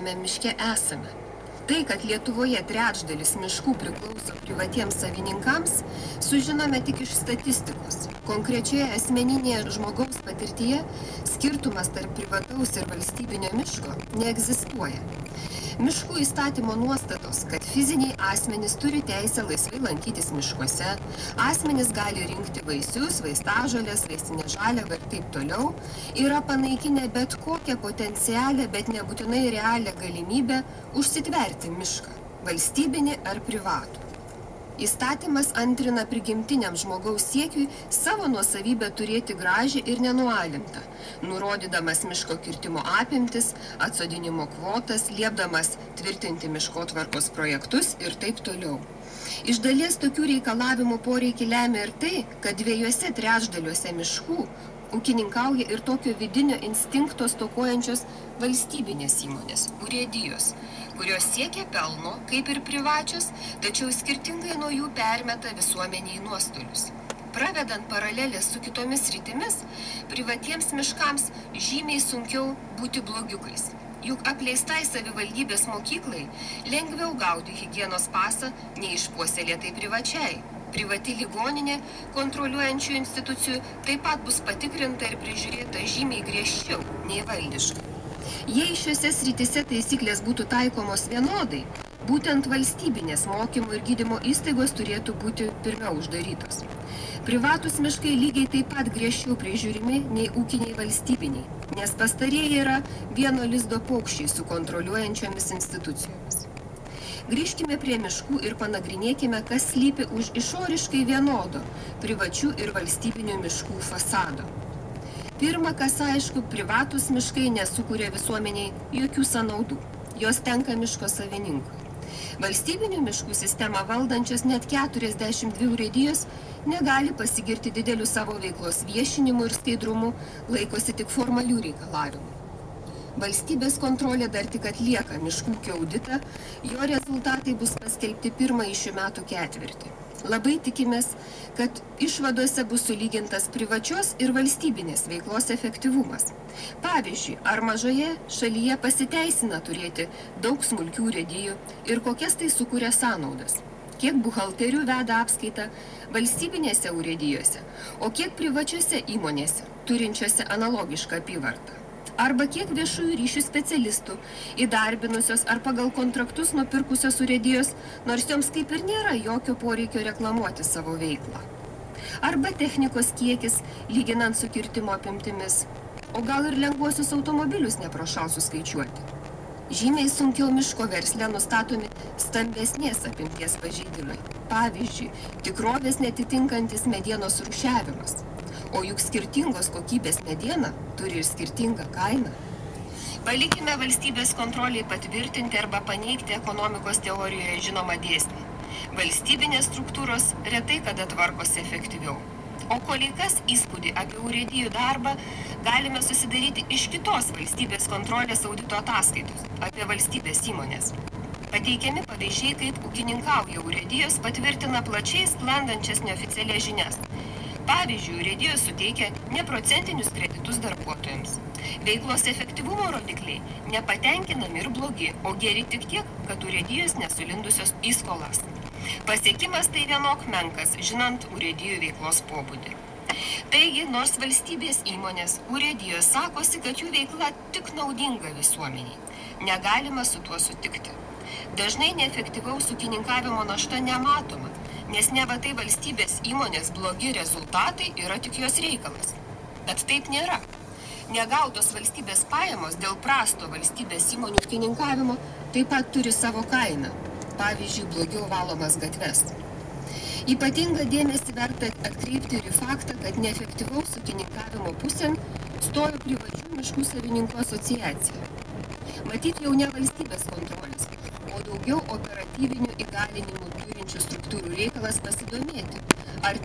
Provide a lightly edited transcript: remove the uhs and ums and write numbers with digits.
miške esame. Tai, kad Lietuvoje trečdalis miškų priklauso privatiems savininkams, sužinome tik iš statistikos. Konkrečioje asmeninėje žmogaus patirtyje skirtumas tarp privataus ir valstybinio miško neegzistuoja. Miškų įstatymo nuostatos, kad fiziniai asmenys turi teisę laisvai lankytis miškuose, asmenys gali rinkti vaisius, vaistažolės, vaistinę žaliavą ir taip toliau, yra panaikinę bet kokią potencialią, bet nebūtinai realią galimybę užsitverti mišką, valstybinį ar privatų. Įstatymas antrina prigimtiniam žmogaus siekiui savo nuosavybę turėti gražią ir nenualintą, nurodydamas miško kirtimo apimtis, atsodinimo kvotas, liepdamas tvirtinti miškotvarkos projektus ir taip toliau. Iš dalies tokių reikalavimų poreikį lemia ir tai, kad 2 trečdaliuose miškų ūkininkauja ir tokio vidinio instinkto stokojančios valstybinės įmonės, urėdijos, kurios siekia pelno, kaip ir privačios, tačiau skirtingai nuo jų permeta visuomeniai nuostolius. Pravedant paralelės su kitomis sritimis, privatiems miškams žymiai sunkiau būti blogiukais. Juk apleistai savivaldybės mokyklai lengviau gauti higienos pasą nei išpuoselėtai privačiai. Privati ligoninė kontroliuojančių institucijų taip pat bus patikrinta ir prižiūrėta žymiai griežčiau nei valdiškai. Jei šiose srityse taisyklės būtų taikomos vienodai, būtent valstybinės mokymo ir gydymo įstaigos turėtų būti pirmiau uždarytos. Privatus miškai lygiai taip pat griežčiau prižiūrimi nei ūkiniai valstybiniai, nes pastarieji yra vieno lizdo paukščiai su kontroliuojančiomis institucijomis. Grįžkime prie miškų ir panagrinėkime, kas slypi už išoriškai vienodo privačių ir valstybinių miškų fasado. Pirma, kas aišku, privatus miškai nesukuria visuomeniai jokių sąnaudų. Jos tenka miško savininkui. Valstybinių miškų sistemą valdančios net 42 urėdijos negali pasigirti dideliu savo veiklos viešinimu ir skaidrumu, laikosi tik formalių reikalavimų. Valstybės kontrolė dar tik atlieka miškų ūkio auditą, jo rezultatai bus paskelbti pirmąjį šių metų ketvirtį. Labai tikimės, kad išvadose bus sulygintas privačios ir valstybinės veiklos efektyvumas. Pavyzdžiui, ar mažoje šalyje pasiteisina turėti daug smulkių urėdijų ir kokias tai sukuria sąnaudas. Kiek buhalterių veda apskaitą valstybinėse urėdijose, o kiek privačiose įmonėse, turinčiose analogišką apyvartą. Arba kiek viešųjų ryšių specialistų įdarbinusios ar pagal kontraktus nupirkusios urėdijos, nors joms kaip ir nėra jokio poreikio reklamuoti savo veiklą. Arba technikos kiekis, lyginant su kirtimo apimtimis, o gal ir lengvuosius automobilius neprošal suskaičiuoti. Žymiai sunkiau miško versle nustatomi stambesnės apimties pažeidimai. Pavyzdžiui, tikrovės netitinkantis medienos rūšiavimas. O juk skirtingos kokybės mediena turi ir skirtingą kainą. Palikime valstybės kontroliai patvirtinti arba paneigti ekonomikos teorijoje žinomą dėsnį. Valstybinės struktūros retai kada tvarkosi efektyviau. O kolikas įspūdį apie urėdijų darbą galime susidaryti iš kitos valstybės kontrolės audito ataskaitos apie valstybės įmonės. Pateikiami pavyzdžiai, kaip ūkininkauja urėdijos, patvirtina plačiai sklandančias neoficialias žinias. Pavyzdžiui, urėdijos suteikia neprocentinius kreditus darbuotojams. Veiklos efektyvumo rodikliai nepatenkinami ir blogi, o geri tik tiek, kad urėdijos nesulindusios į skolas. Pasiekimas tai vienok menkas, žinant urėdijų veiklos pobūdį. Taigi, nors valstybės įmonės urėdijos sakosi, kad jų veikla tik naudinga visuomeniai, negalima su tuo sutikti. Dažnai neefektyvaus ūkininkavimo našta nematoma, nes neva tai valstybės įmonės blogi rezultatai yra tik jos reikalas. Bet taip nėra. Negautos valstybės pajamos dėl prasto valstybės įmonių ūkininkavimo taip pat turi savo kainą. Pavyzdžiui, blogiau valomas gatves. Ypatingą dėmesį verta atkreipti ir į faktą, kad neefektyvaus ūkininkavimo pusėn stojo privačių miškų savininkų asociacija. Matyt, jau ne valstybės kontrolės, o daugiau operatyvinių įgalinimų turinčių struktūrų reikalas pasidomėti, ar